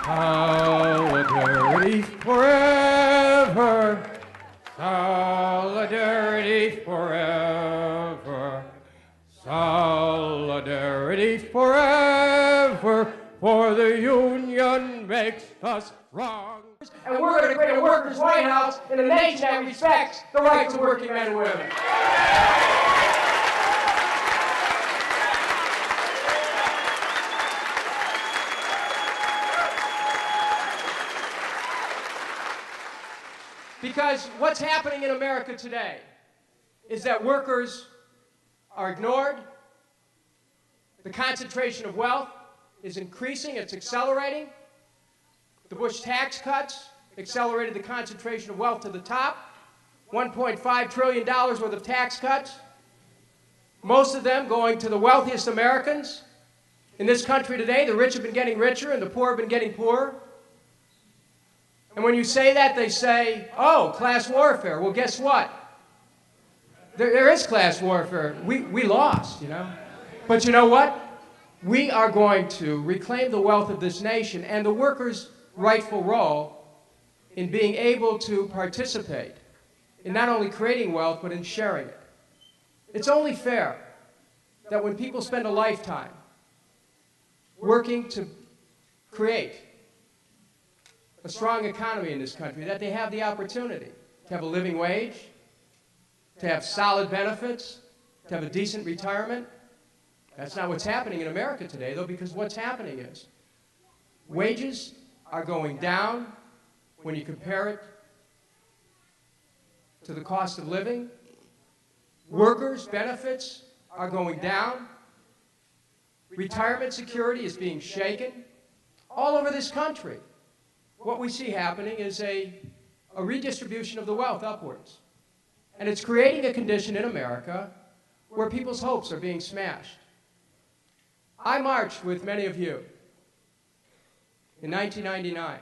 Solidarity forever. Solidarity forever. Solidarity forever. For the union makes us strong. And we're going to create a workers' White House in a nation that respects the rights of working men and women. Because what's happening in America today is that workers are ignored, the concentration of wealth is increasing, it's accelerating. The Bush tax cuts accelerated the concentration of wealth to the top. $1.5 trillion worth of tax cuts, most of them going to the wealthiest Americans. In this country today, the rich have been getting richer and the poor have been getting poorer. And when you say that, they say, oh, class warfare. Well, guess what? There is class warfare. We lost, you know. But you know what? We are going to reclaim the wealth of this nation and the workers' rightful role in being able to participate in not only creating wealth, but in sharing it. It's only fair that when people spend a lifetime working to create a strong economy in this country, that they have the opportunity to have a living wage, to have solid benefits, to have a decent retirement. That's not what's happening in America today, though, because what's happening is wages are going down when you compare it to the cost of living. Workers' benefits are going down. Retirement security is being shaken all over this country. What we see happening is a redistribution of the wealth upwards. And it's creating a condition in America where people's hopes are being smashed. I marched with many of you in 1999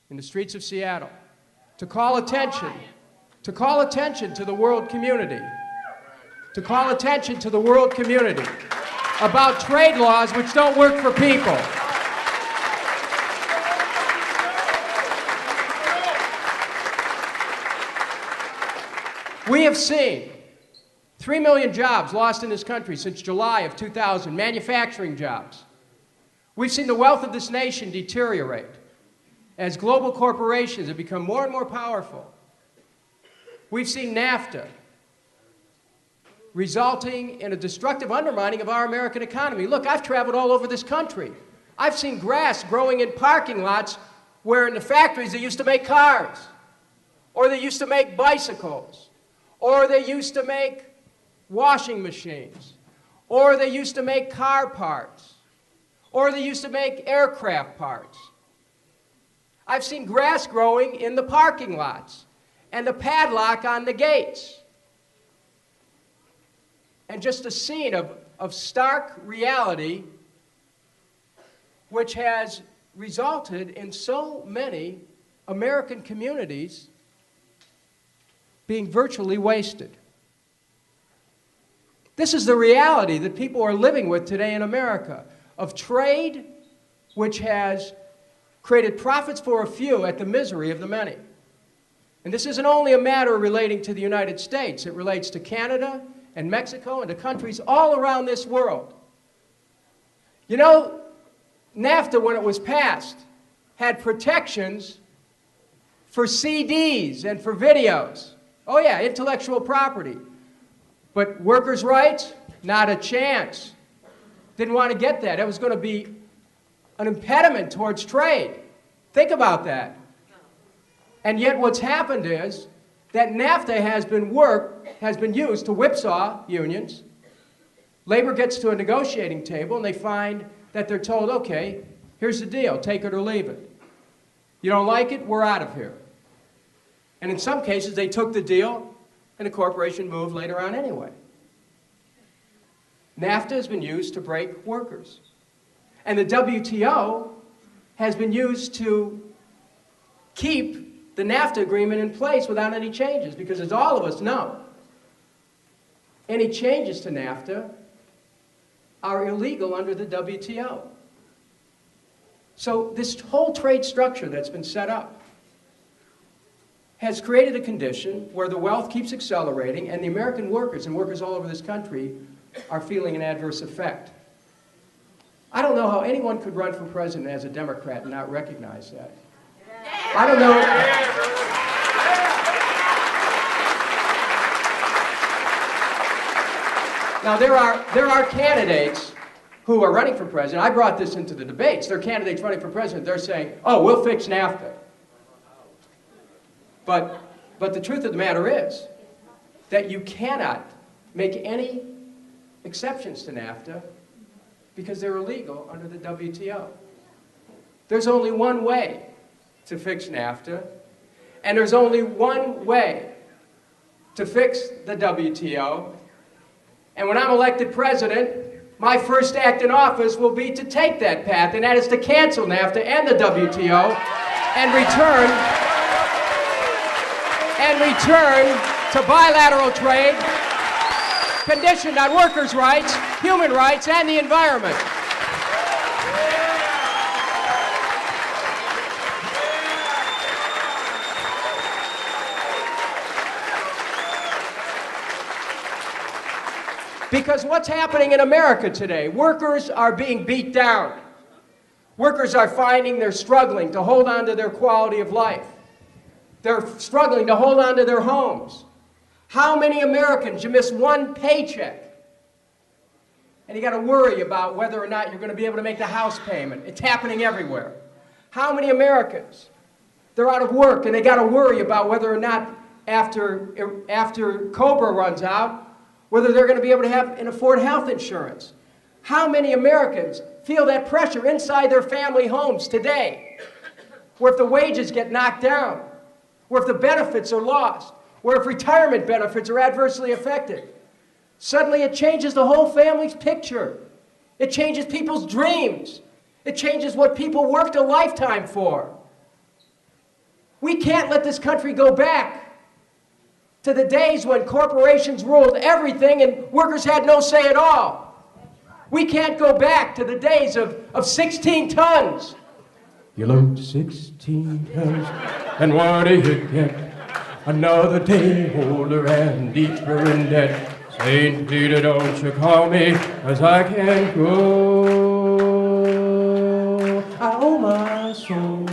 in the streets of Seattle to call attention to the world community, about trade laws which don't work for people. We have seen 3 million jobs lost in this country since July of 2000, manufacturing jobs. We've seen the wealth of this nation deteriorate as global corporations have become more and more powerful. We've seen NAFTA resulting in a destructive undermining of our American economy. Look, I've traveled all over this country. I've seen grass growing in parking lots where in the factories they used to make cars, or they used to make bicycles, or they used to make washing machines, or they used to make car parts, or they used to make aircraft parts. I've seen grass growing in the parking lots and the padlock on the gates. And just a scene of stark reality which has resulted in so many American communities being virtually wasted. This is the reality that people are living with today in America, of trade which has created profits for a few at the misery of the many. And this isn't only a matter relating to the United States, it relates to Canada and Mexico and to countries all around this world. You know, NAFTA, when it was passed, had protections for CDs and for videos. Oh yeah, intellectual property. But workers' rights, not a chance. Didn't want to get that. It was going to be an impediment towards trade. Think about that. And yet what's happened is that NAFTA has been used to whipsaw unions. Labor gets to a negotiating table and they find that they're told, okay, here's the deal, take it or leave it. You don't like it, we're out of here. And in some cases they took the deal and the corporation moved later on anyway. NAFTA has been used to break workers. And the WTO has been used to keep the NAFTA agreement in place without any changes, because as all of us know, any changes to NAFTA are illegal under the WTO. So this whole trade structure that's been set up has created a condition where the wealth keeps accelerating and the American workers and workers all over this country are feeling an adverse effect. I don't know how anyone could run for president as a Democrat and not recognize that. I don't know. Now, there are candidates who are running for president. I brought this into the debates. There are candidates running for president. They're saying, oh, we'll fix NAFTA. But the truth of the matter is that you cannot make any exceptions to NAFTA because they're illegal under the WTO. There's only one way to fix NAFTA, and there's only one way to fix the WTO. And when I'm elected president, my first act in office will be to take that path, and that is to cancel NAFTA and the WTO and return to bilateral trade conditioned on workers' rights, human rights, and the environment. Because what's happening in America today? Workers are being beat down. Workers are finding they're struggling to hold on to their quality of life. They're struggling to hold on to their homes. How many Americans, you miss one paycheck, and you got to worry about whether or not you're going to be able to make the house payment. It's happening everywhere. How many Americans, they're out of work, and they got to worry about whether or not after COBRA runs out, whether they're going to be able to have and afford health insurance. How many Americans feel that pressure inside their family homes today, where if the wages get knocked down, where if the benefits are lost, where if retirement benefits are adversely affected, suddenly it changes the whole family's picture. It changes people's dreams. It changes what people worked a lifetime for. We can't let this country go back to the days when corporations ruled everything and workers had no say at all. We can't go back to the days of 16 tons. You load 16 tons, and what do you get? Another day older and deeper in debt. Saint Peter, don't you call me, as I can't go. I owe my soul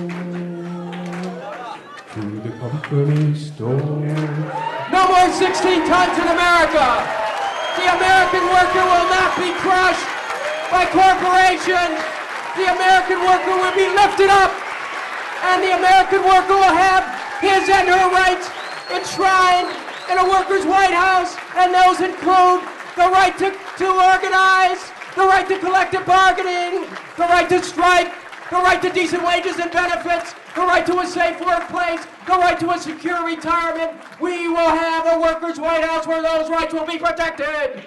to the company store. No more 16 tons in America. The American worker will not be crushed by corporations. The American worker will be lifted up, and the American worker will have his and her rights enshrined in a worker's White House, and those include the right to organize, the right to collective bargaining, the right to strike, the right to decent wages and benefits, the right to a safe workplace, the right to a secure retirement. We will have a workers' White House where those rights will be protected.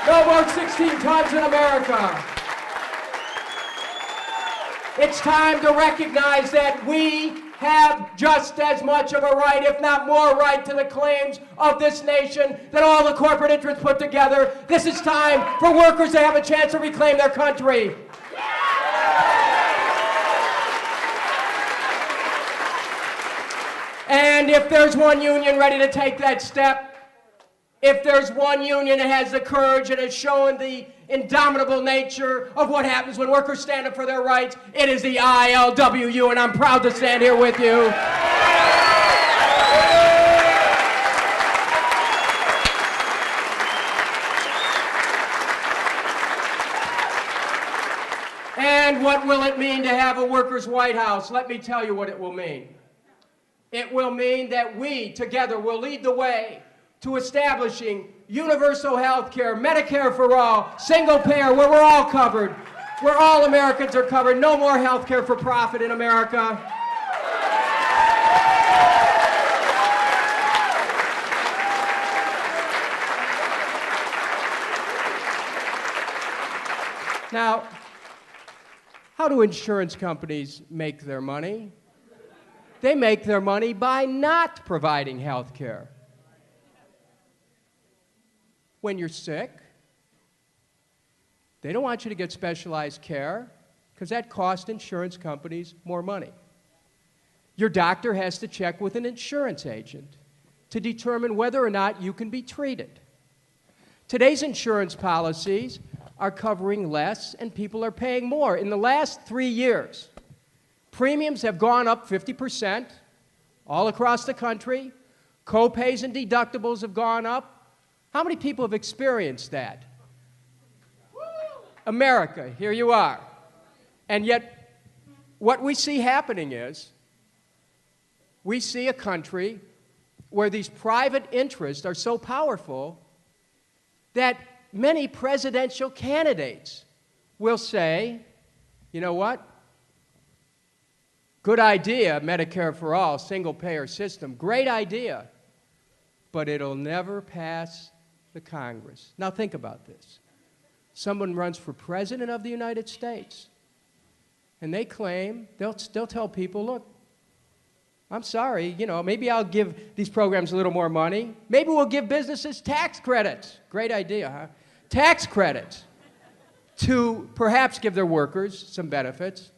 No more 16 tons in America. It's time to recognize that we have just as much of a right, if not more right, to the claims of this nation than all the corporate interests put together. This is time for workers to have a chance to reclaim their country. And if there's one union ready to take that step, if there's one union that has the courage and has shown the indomitable nature of what happens when workers stand up for their rights, it is the ILWU, and I'm proud to stand here with you. And what will it mean to have a workers' White House? Let me tell you what it will mean. It will mean that we together will lead the way to establishing universal health care, Medicare for all, single payer, where we're all covered, where all Americans are covered, no more health care for profit in America. Now, how do insurance companies make their money? They make their money by not providing health care. When you're sick, They don't want you to get specialized care because that costs insurance companies more money. Your doctor has to check with an insurance agent to determine whether or not you can be treated. Today's insurance policies are covering less and people are paying more. In the last 3 years, premiums have gone up 50% all across the country. Co-pays and deductibles have gone up. How many people have experienced that? America, here you are. And yet, what we see happening is, we see a country where these private interests are so powerful that many presidential candidates will say, you know what? Good idea, Medicare for all, single-payer system, great idea, but it'll never pass the Congress. Now think about this. Someone runs for president of the United States, and they claim, they'll tell people, look, I'm sorry, you know, maybe I'll give these programs a little more money. Maybe we'll give businesses tax credits. Great idea, huh? Tax credits to perhaps give their workers some benefits.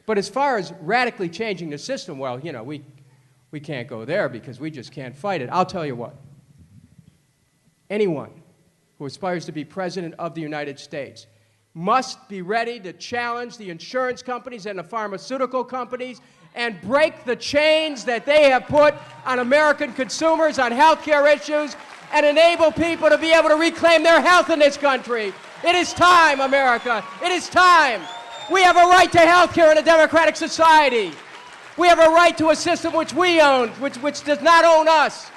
But as far as radically changing the system, well, you know, we can't go there because we just can't fight it. I'll tell you what. Anyone who aspires to be president of the United States must be ready to challenge the insurance companies and the pharmaceutical companies and break the chains that they have put on American consumers on health care issues and enable people to be able to reclaim their health in this country. It is time, America. It is time. We have a right to health care in a democratic society. We have a right to a system which we own, which does not own us.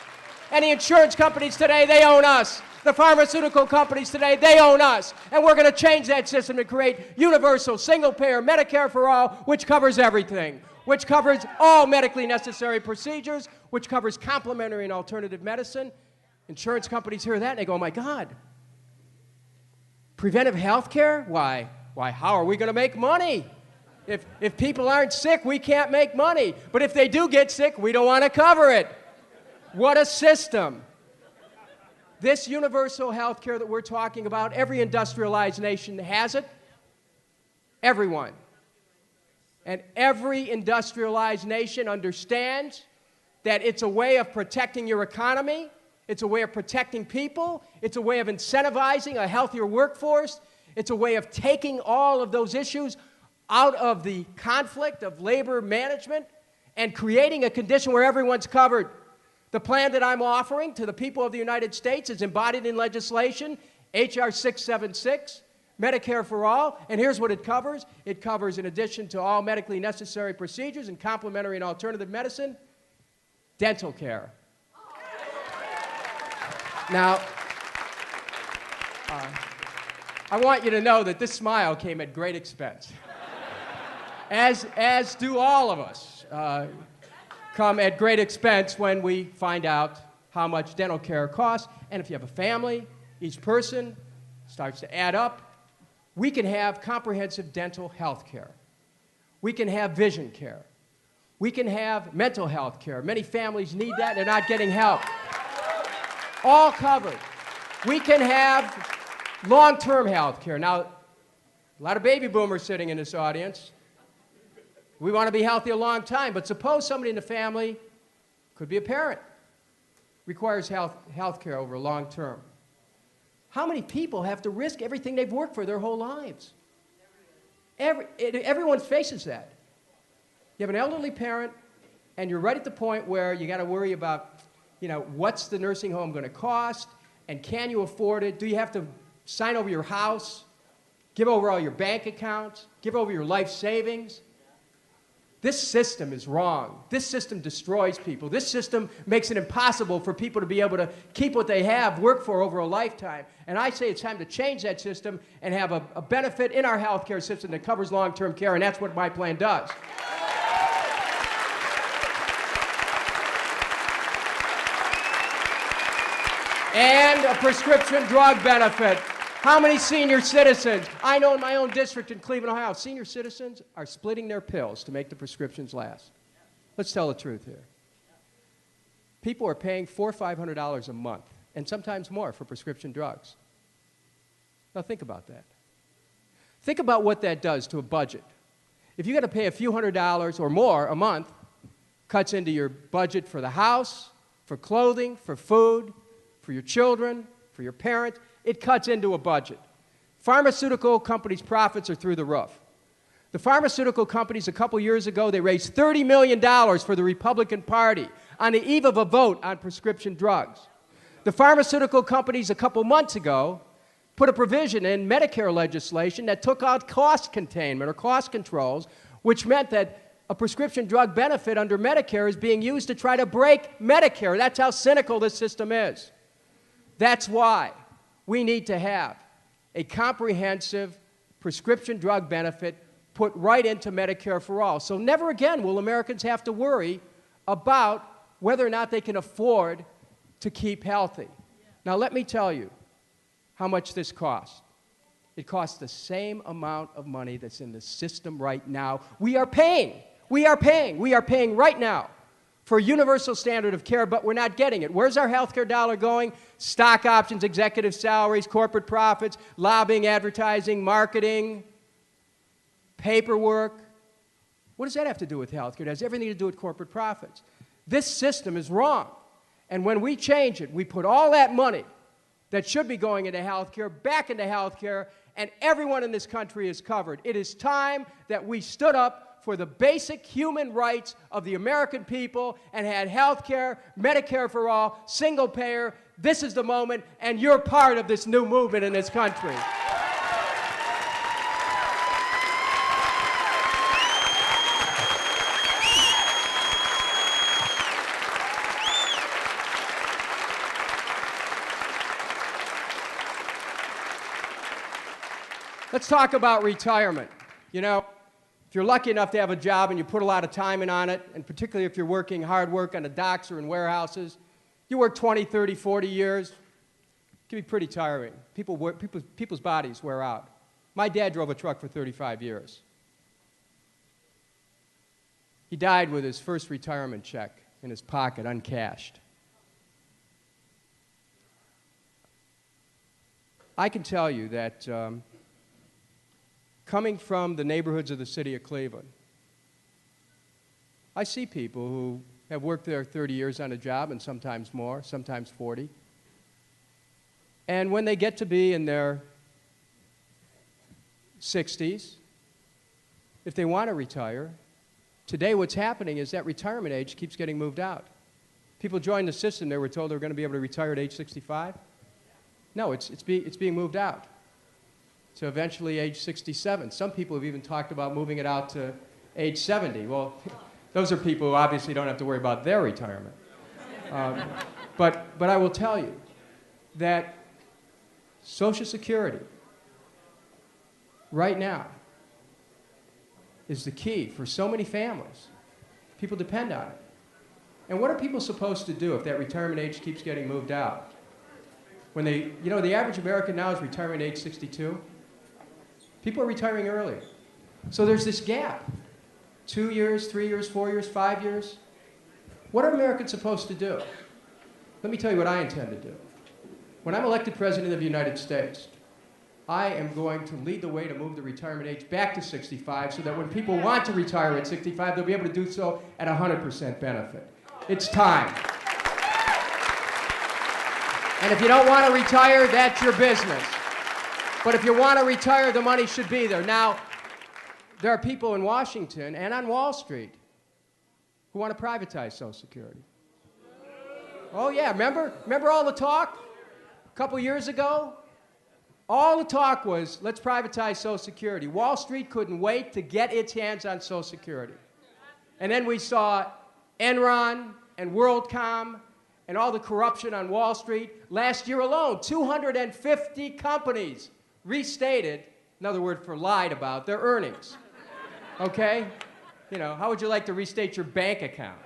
And the insurance companies today, they own us. The pharmaceutical companies today, they own us. And we're going to change that system to create universal, single-payer Medicare for all, which covers everything, which covers all medically necessary procedures, which covers complementary and alternative medicine. Insurance companies hear that and they go, oh my God, preventive health care? Why, how are we going to make money? If people aren't sick, we can't make money. But if they do get sick, we don't want to cover it. What a system. This universal health care that we're talking about, every industrialized nation has it. Everyone. And every industrialized nation understands that it's a way of protecting your economy, it's a way of protecting people, it's a way of incentivizing a healthier workforce, it's a way of taking all of those issues out of the conflict of labor management and creating a condition where everyone's covered. The plan that I'm offering to the people of the United States is embodied in legislation, H.R. 676, Medicare for all, and here's what it covers. It covers, in addition to all medically necessary procedures and complementary and alternative medicine, dental care. Now, I want you to know that this smile came at great expense, as do all of us come at great expense when we find out how much dental care costs. And if you have a family, each person starts to add up. We can have comprehensive dental health care. We can have vision care. We can have mental health care. Many families need that, they're not getting help. All covered. We can have long-term health care. Now, a lot of baby boomers sitting in this audience. We want to be healthy a long time, but suppose somebody in the family, could be a parent, requires health care over long term. How many people have to risk everything they've worked for their whole lives? Everyone faces that. You have an elderly parent, and you're right at the point where you got to worry about, you know, what's the nursing home going to cost, and can you afford it? Do you have to sign over your house, give over all your bank accounts, give over your life savings? This system is wrong. This system destroys people. This system makes it impossible for people to be able to keep what they have, work for over a lifetime. And I say it's time to change that system and have a benefit in our health care system that covers long-term care, and that's what my plan does. And a prescription drug benefit. How many senior citizens? I know in my own district in Cleveland, Ohio, senior citizens are splitting their pills to make the prescriptions last. Let's tell the truth here. People are paying $400 or $500 a month, and sometimes more, for prescription drugs. Now think about that. Think about what that does to a budget. If you got to pay a few $100s or more a month, cuts into your budget for the house, for clothing, for food, for your children, for your parents. It cuts into a budget. Pharmaceutical companies' profits are through the roof. The pharmaceutical companies, a couple years ago, they raised $30 million for the Republican Party on the eve of a vote on prescription drugs. The pharmaceutical companies, a couple months ago, put a provision in Medicare legislation that took out cost containment or cost controls, which meant that a prescription drug benefit under Medicare is being used to try to break Medicare. That's how cynical this system is. That's why we need to have a comprehensive prescription drug benefit put right into Medicare for all. So never again will Americans have to worry about whether or not they can afford to keep healthy. Now let me tell you how much this costs. It costs the same amount of money that's in the system right now. We are paying right now for a universal standard of care, but we're not getting it. Where's our health care dollar going? Stock options, executive salaries, corporate profits, lobbying, advertising, marketing, paperwork. What does that have to do with health care? It has everything to do with corporate profits. This system is wrong. And when we change it, we put all that money that should be going into health care back into health care, and everyone in this country is covered. It is time that we stood up for the basic human rights of the American people and had health care, Medicare for all, single payer. This is the moment, and you're part of this new movement in this country. Let's talk about retirement. You know, if you're lucky enough to have a job and you put a lot of time in on it, and particularly if you're working hard work on the docks or in warehouses, you work 20, 30, 40 years, it can be pretty tiring. People's bodies wear out. My dad drove a truck for 35 years. He died with his first retirement check in his pocket, uncashed. I can tell you that coming from the neighborhoods of the city of Cleveland, I see people who have worked there 30 years on a job and sometimes more, sometimes 40. And when they get to be in their 60s, if they want to retire, today what's happening is that retirement age keeps getting moved out. People join the system, they were told they were going to be able to retire at age 65. No, it's being moved out to eventually age 67. Some people have even talked about moving it out to age 70. Well, those are people who obviously don't have to worry about their retirement. But I will tell you that Social Security right now is the key for so many families. People depend on it. And what are people supposed to do if that retirement age keeps getting moved out? When they, you know, the average American now is retiring at age 62. People are retiring earlier. So there's this gap. 2 years, 3 years, 4 years, 5 years. What are Americans supposed to do? Let me tell you what I intend to do. When I'm elected President of the United States, I am going to lead the way to move the retirement age back to 65 so that when people want to retire at 65, they'll be able to do so at 100% benefit. It's time. And if you don't want to retire, that's your business. But if you want to retire, the money should be there. Now, there are people in Washington and on Wall Street who want to privatize Social Security. Oh, yeah. Remember all the talk a couple years ago? All the talk was, let's privatize Social Security. Wall Street couldn't wait to get its hands on Social Security. And then we saw Enron and WorldCom and all the corruption on Wall Street. Last year alone, 250 companies restated, another word for lied about, their earnings. Okay? You know, how would you like to restate your bank account?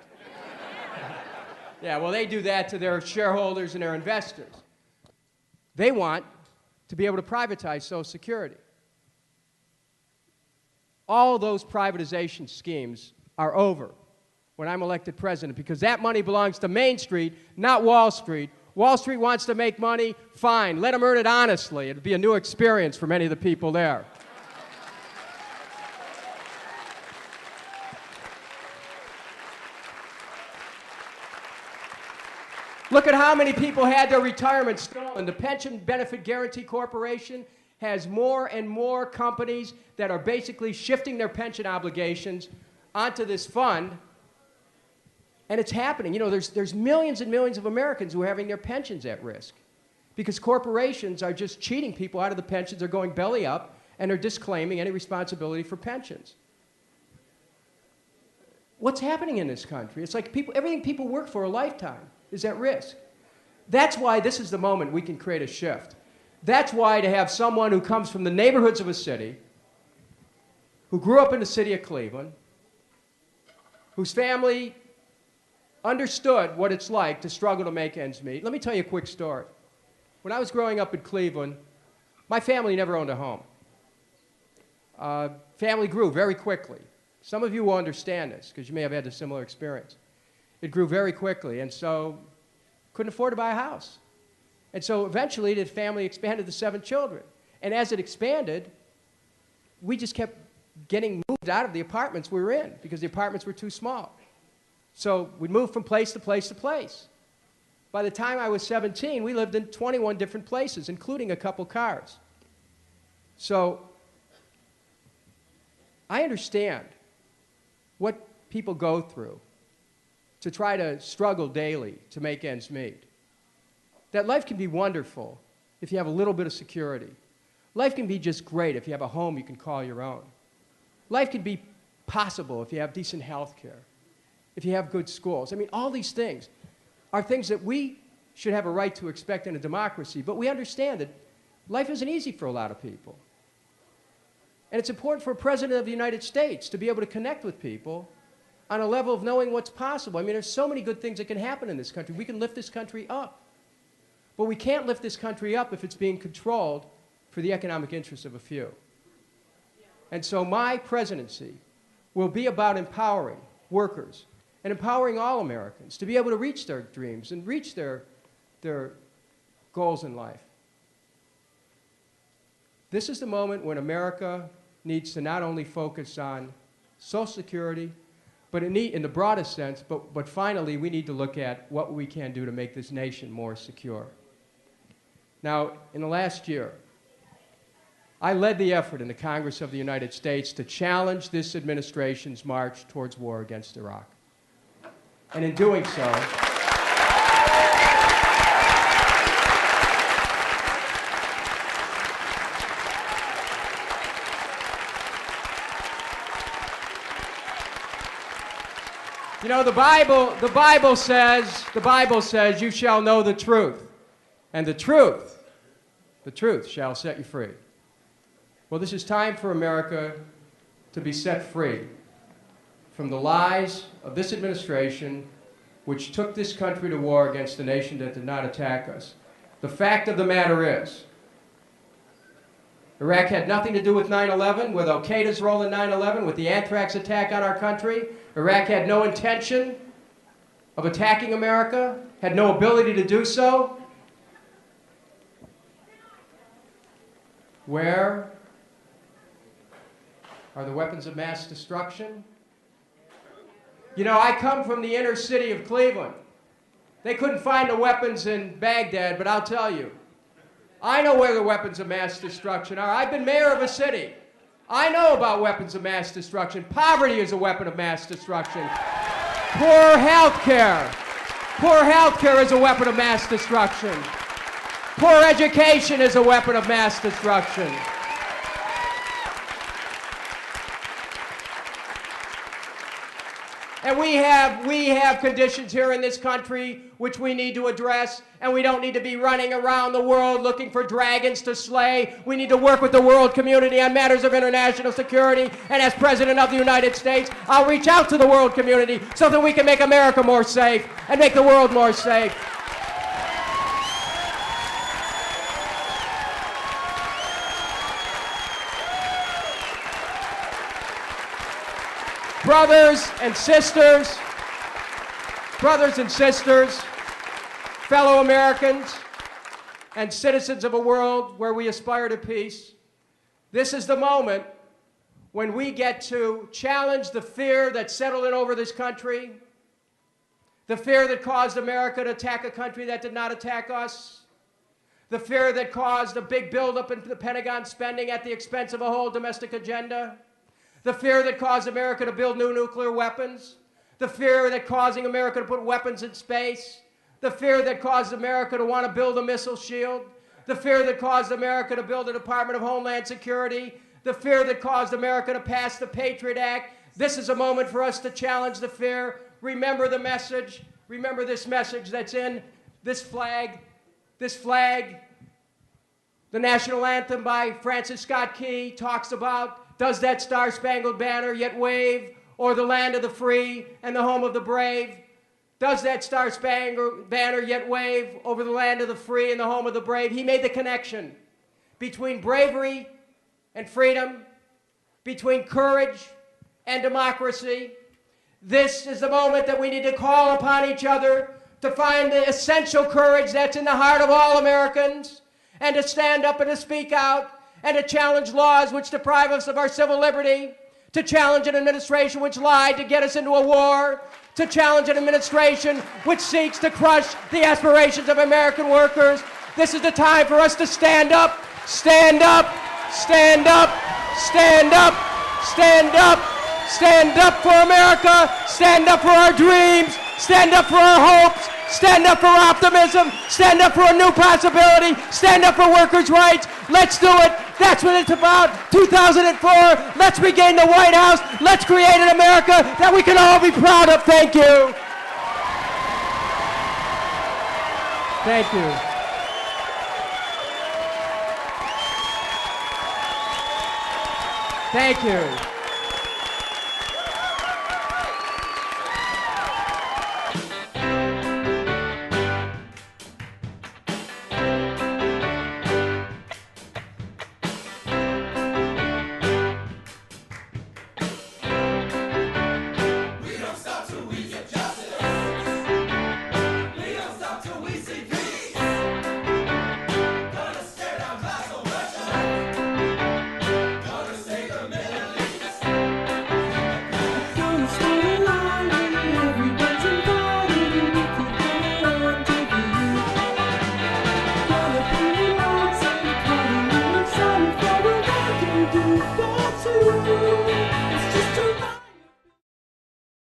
Yeah, well, they do that to their shareholders and their investors. They want to be able to privatize Social Security. All those privatization schemes are over when I'm elected president because that money belongs to Main Street, not Wall Street. Wall Street wants to make money, fine. Let them earn it honestly. It'll be a new experience for many of the people there. Look at how many people had their retirement stolen. The Pension Benefit Guaranty Corporation has more and more companies that are basically shifting their pension obligations onto this fund. And it's happening. You know, there's millions and millions of Americans who are having their pensions at risk because corporations are just cheating people out of the pensions. They're going belly up, and they're disclaiming any responsibility for pensions. What's happening in this country? It's like everything people work for a lifetime is at risk. That's why this is the moment we can create a shift. That's why to have someone who comes from the neighborhoods of a city, who grew up in the city of Cleveland, whose family understood what it's like to struggle to make ends meet. Let me tell you a quick story. When I was growing up in Cleveland, my family never owned a home. Family grew very quickly. Some of you will understand this because you may have had a similar experience. It grew very quickly, and so couldn't afford to buy a house. And so eventually the family expanded to 7 children. And as it expanded, we just kept getting moved out of the apartments we were in because the apartments were too small. So we'd move from place to place to place. By the time I was 17, we lived in 21 different places, including a couple cars. So I understand what people go through to try to struggle daily to make ends meet. That life can be wonderful if you have a little bit of security. Life can be just great if you have a home you can call your own. Life can be possible if you have decent health care, if you have good schools. I mean, all these things are things that we should have a right to expect in a democracy, but we understand that life isn't easy for a lot of people. And it's important for a president of the United States to be able to connect with people on a level of knowing what's possible. I mean, there's so many good things that can happen in this country. We can lift this country up. But we can't lift this country up if it's being controlled for the economic interests of a few. And so my presidency will be about empowering workers and empowering all Americans to be able to reach their dreams and reach their goals in life. This is the moment when America needs to not only focus on Social Security, but in the broadest sense, but finally we need to look at what we can do to make this nation more secure. Now, in the last year, I led the effort in the Congress of the United States to challenge this administration's march towards war against Iraq. And in doing so, you know, the Bible says, you shall know the truth, and the truth shall set you free. Well, this is time for America to be set free from the lies of this administration, which took this country to war against a nation that did not attack us. The fact of the matter is, Iraq had nothing to do with 9/11, with al-Qaeda's role in 9/11, with the anthrax attack on our country. Iraq had no intention of attacking America, had no ability to do so. Where are the weapons of mass destruction? You know, I come from the inner city of Cleveland. They couldn't find the weapons in Baghdad, but I'll tell you, I know where the weapons of mass destruction are. I've been mayor of a city. I know about weapons of mass destruction. Poverty is a weapon of mass destruction. Poor health care is a weapon of mass destruction. Poor education is a weapon of mass destruction. And we have conditions here in this country which we need to address, and we don't need to be running around the world looking for dragons to slay. We need to work with the world community on matters of international security, and as President of the United States, I'll reach out to the world community so that we can make America more safe and make the world more safe. Brothers and sisters, fellow Americans, and citizens of a world where we aspire to peace, this is the moment when we get to challenge the fear that's settled in over this country, The fear that caused America to attack a country that did not attack us. The fear that caused a big buildup in the Pentagon spending at the expense of a whole domestic agenda. The fear that caused America to build new nuclear weapons. The fear that causing America to put weapons in space. The fear that caused America to want to build a missile shield. The fear that caused America to build a Department of Homeland Security. The fear that caused America to pass the Patriot Act. This is a moment for us to challenge the fear. Remember the message. Remember this message that's in this flag. This flag, the national anthem by Francis Scott Key talks about, does that star-spangled banner yet wave o'er the land of the free and the home of the brave? Does that star-spangled banner yet wave over the land of the free and the home of the brave? He made the connection between bravery and freedom, between courage and democracy. This is the moment that we need to call upon each other to find the essential courage that's in the heart of all Americans, and to stand up and to speak out, and to challenge laws which deprive us of our civil liberty, to challenge an administration which lied to get us into a war, to challenge an administration which seeks to crush the aspirations of American workers. This is the time for us to stand up, stand up, stand up, stand up, stand up, stand up for America, stand up for our dreams, stand up for our hopes, stand up for optimism, stand up for a new possibility, stand up for workers' rights. Let's do it. That's what it's about. 2004, let's regain the White House. Let's create an America that we can all be proud of. Thank you. Thank you. Thank you.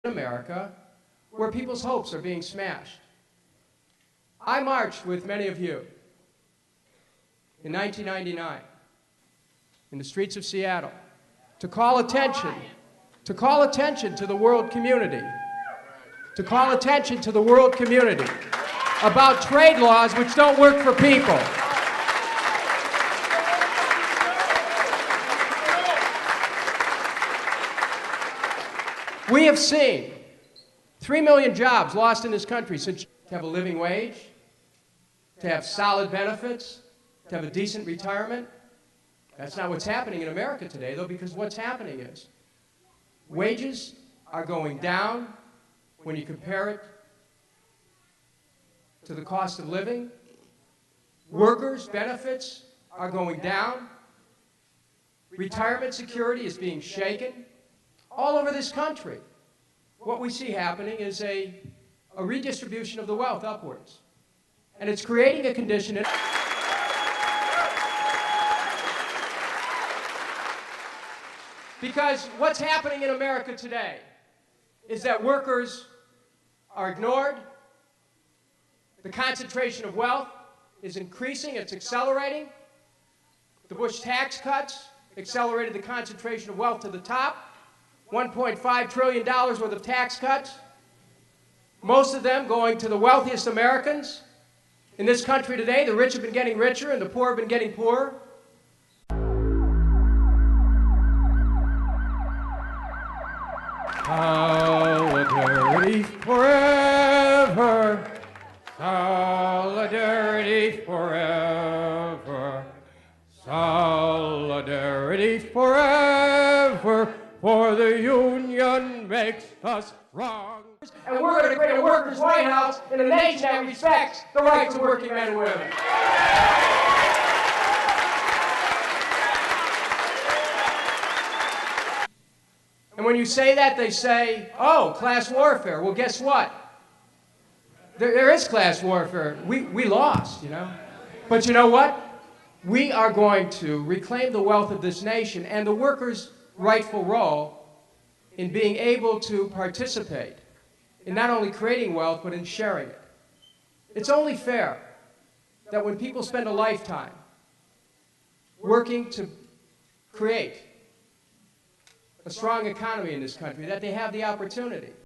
America, where people's hopes are being smashed. I marched with many of you in 1999 in the streets of Seattle to call attention to the world community, about trade laws which don't work for people. We have seen 3 million jobs lost in this country since to have a living wage, to have solid benefits, to have a decent retirement. That's not what's happening in America today, though, because what's happening is wages are going down when you compare it to the cost of living. Workers' benefits are going down. Retirement security is being shaken. All over this country, what we see happening is a redistribution of the wealth upwards. And it's creating a condition because what's happening in America today is that workers are ignored. The concentration of wealth is increasing, it's accelerating. The Bush tax cuts accelerated the concentration of wealth to the top. $1.5 trillion worth of tax cuts, most of them going to the wealthiest Americans. In this country today, the rich have been getting richer and the poor have been getting poorer. Solidarity forever, solidarity forever, solidarity forever. For the union makes us strong. And we're going to create a workers' White House in a nation that respects the rights of working men and women. And when you say that, they say, oh, class warfare. Well, guess what? There is class warfare. We lost, you know. But you know what? We are going to reclaim the wealth of this nation and the workers' rightful role in being able to participate in not only creating wealth, but in sharing it. It's only fair that when people spend a lifetime working to create a strong economy in this country, that they have the opportunity